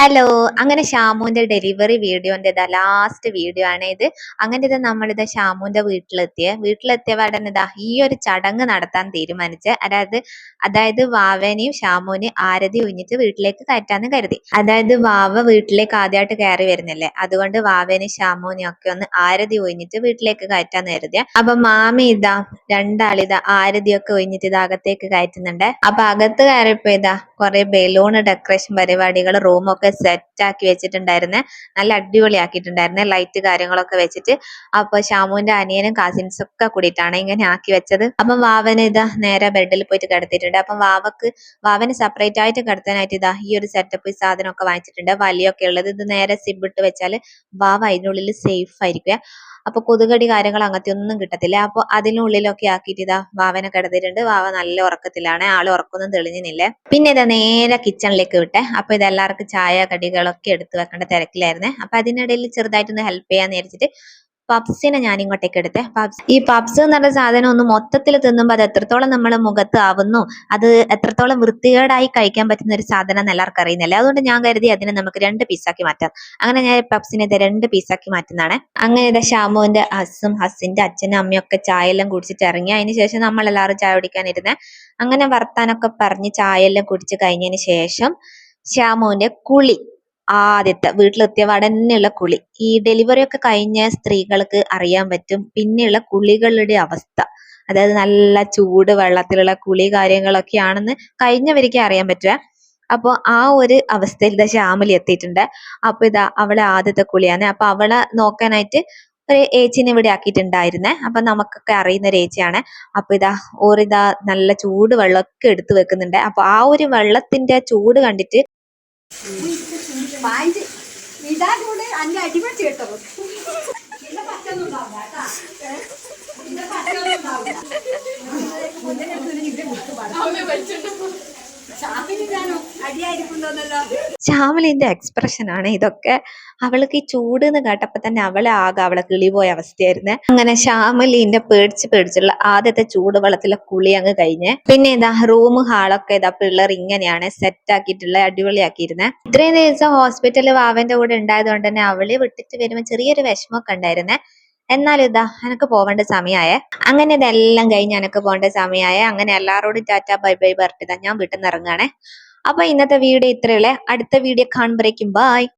Hello. അങ്ങനെ ഷാമുവിന്റെ delivery വീഡിയോന്റെ last video ആണ് ഇത്. അങ്ങനെ ഇത് നമ്മളിത് ഷാമുവിന്റെ വീട്ടിലെത്തിയ പാടന്നെ ഈ ഒരു ചടങ്ങ് നടത്താൻ തീരുമാനിച്ച്. അതായത് വാവനെയും ഷാമുവിനെയും ആരതി ഒഴിഞ്ഞിട്ട് വീട്ടിലേക്ക് കയറ്റാന്ന് കരുതി. അതായത് വാവ വീട്ടിലേക്ക് ആദ്യമായിട്ട് കയറി വരുന്നില്ലേ, അതുകൊണ്ട് വാവേനെയും ഷാമുവിനെയും ഒക്കെ ഒന്ന് ആരതി ഒഴിഞ്ഞിട്ട് വീട്ടിലേക്ക് കയറ്റാന്ന് കരുതിയ. അപ്പൊ മാമി രണ്ടാളിതാ ആരതിയൊക്കെ ഒഴിഞ്ഞിട്ട് അകത്തേക്ക് കയറ്റുന്നുണ്ട്. അപ്പൊ അകത്ത് കയറിയപ്പോ കുറെ ബലൂൺ ഡെക്കറേഷൻ പരിപാടികൾ റൂമൊക്കെ സെറ്റ് ആക്കി വെച്ചിട്ടുണ്ടായിരുന്നെ. നല്ല അടിപൊളിയാക്കിയിട്ടുണ്ടായിരുന്നെ, ലൈറ്റ് കാര്യങ്ങളൊക്കെ വെച്ചിട്ട്. അപ്പൊ ഷാമുവിന്റെ അനിയനും കസിൻസും ഒക്കെ കൂടിയിട്ടാണ് ഇങ്ങനെ ആക്കി വെച്ചത്. അപ്പം വാവനെ നേരെ ബെഡിൽ പോയിട്ട് കിടത്തിയിട്ടുണ്ട്. അപ്പം വാവന് സെപ്പറേറ്റ് ആയിട്ട് കിടത്താനായിട്ട് ഈ ഒരു സെറ്റപ്പ് സാധനമൊക്കെ വാങ്ങിച്ചിട്ടുണ്ട്, വലിയൊക്കെ ഉള്ളത്. ഇത് നേരെ സിബിട്ട് വെച്ചാൽ വാവ അതിനുള്ളിൽ സേഫ് ആയിരിക്കും. അപ്പൊ കൊതുകടി കാര്യങ്ങൾ അങ്ങനത്തെ ഒന്നും കിട്ടത്തില്ല. അപ്പൊ അതിനുള്ളിലൊക്കെ ആക്കിയിട്ട് വാവനെ കിടത്തിയിട്ടുണ്ട്. വാവ നല്ല ഉറക്കത്തിലാണ്, ആള് ഉറക്കൊന്നും തെളിഞ്ഞില്ല. പിന്നെ നേരെ കിച്ചണിലേക്ക് വിട്ടെ. അപ്പൊ എല്ലാവർക്കും ചായ കടികളൊക്കെ എടുത്തു വെക്കേണ്ട തിരക്കിലായിരുന്നേ. അപ്പൊ അതിനിടയിൽ ചെറുതായിട്ടൊന്ന് ഹെൽപ്പ് ചെയ്യാന്ന് വിചാരിച്ചിട്ട് പപ്സിനെ ഞാൻ ഇങ്ങോട്ടേക്ക് എടുത്തേ. ഈ പപ്സ് എന്ന് പറഞ്ഞ സാധനം ഒന്ന് മൊത്തത്തിൽ തിന്നുമ്പോൾ അത് എത്രത്തോളം നമ്മളെ മുഖത്ത് ആവുന്നു, അത് എത്രത്തോളം വൃത്തികേടായി കഴിക്കാൻ പറ്റുന്ന ഒരു സാധനം എന്ന് എല്ലാവർക്കും അറിയുന്നില്ല. അതുകൊണ്ട് ഞാൻ കരുതി അതിനെ നമുക്ക് 2 പീസാക്കി മാറ്റാം. അങ്ങനെ ഞാൻ പപ്സിനെ 2 പീസാക്കി മാറ്റുന്നതാണ്. അങ്ങനെ ഷാമുവിന്റെ ഹസ്സിന്റെ അച്ഛനും അമ്മയും ഒക്കെ ചായ എല്ലാം കുടിച്ചിട്ട് ഇറങ്ങി. അതിന് ശേഷം നമ്മൾ എല്ലാവരും ചായ കുടിക്കാനിരുന്നേ. അങ്ങനെ വർത്താനൊക്കെ പറഞ്ഞ് ചായ എല്ലാം കുടിച്ച് കഴിഞ്ഞതിന് ശേഷം ഷാമുവിന്റെ കുളി, ആദ്യത്തെ വീട്ടിലെത്തിയ ഉടനെയുള്ള കുളി. ഈ ഡെലിവറി ഒക്കെ കഴിഞ്ഞ സ്ത്രീകൾക്ക് അറിയാൻ പറ്റും പിന്നെയുള്ള കുളികളുടെ അവസ്ഥ. അതായത് നല്ല ചൂട് വെള്ളത്തിലുള്ള കുളി കാര്യങ്ങളൊക്കെയാണെന്ന് കഴിഞ്ഞവർക്ക് അറിയാൻ പറ്റുക. അപ്പൊ ആ ഒരു അവസ്ഥയിൽ ശ്യാമിലി എത്തിയിട്ടുണ്ട്. അപ്പൊ അവളെ ആദ്യത്തെ കുളിയാണ്. അപ്പൊ അവളെ നോക്കാനായിട്ട് ഒരു ഏച്ചിനെ ഇവിടെ ആക്കിയിട്ടുണ്ടായിരുന്നേ. അപ്പൊ നമുക്കൊക്കെ അറിയുന്ന ഒരു ഏച്ചിയാണ്. അപ്പൊ ഓരിതാ നല്ല ചൂട് വെള്ളമൊക്കെ എടുത്തു വെക്കുന്നുണ്ട്. അപ്പൊ ആ ഒരു വെള്ളത്തിന്റെ ചൂട് കണ്ടിട്ട് ശ്യാമിലിന്റെ എക്സ്പ്രഷൻ ആണ് ഇതൊക്കെ. അവൾക്ക് ഈ ചൂട് എന്ന് കേട്ടപ്പോ തന്നെ അവളെ കിളിപോയ അവസ്ഥയായിരുന്നേ. അങ്ങനെ ശ്യാമിലിന്റെ പേടിച്ചുള്ള ആദ്യത്തെ ചൂടുവെള്ളത്തിലെ കുളി അങ്ങ് കഴിഞ്ഞ്. പിന്നെ റൂം ഹാളൊക്കെ പിള്ളേർ ഇങ്ങനെയാണ് സെറ്റ് ആക്കിയിട്ടുള്ള, അടിപൊളിയാക്കിയിരുന്നേ. ഇത്രയും ദിവസം ഹോസ്പിറ്റലിൽ വാവന്റെ കൂടെ ഉണ്ടായതുകൊണ്ട് തന്നെ അവളെ വിട്ടിട്ട് വരുമ്പോൾ ചെറിയൊരു വിഷമമൊക്കെ ഉണ്ടായിരുന്നേ. എന്നാലും എനക്ക് പോവേണ്ട സമയമായേ. അങ്ങനെ ഇതെല്ലാം കഴിഞ്ഞ് എനക്ക് പോകേണ്ട സമയമായേ. അങ്ങനെ എല്ലാവരോടും ടാറ്റ ബൈ ബൈ പറഞ്ഞിട്ട് ഞാൻ വീട്ടിൽ നിന്ന് ഇറങ്ങുകയാണേ. അപ്പൊ ഇന്നത്തെ വീഡിയോ ഇത്രയുള്ളേ. അടുത്ത വീഡിയോ കാണുമ്പോഴേക്കും ബൈ.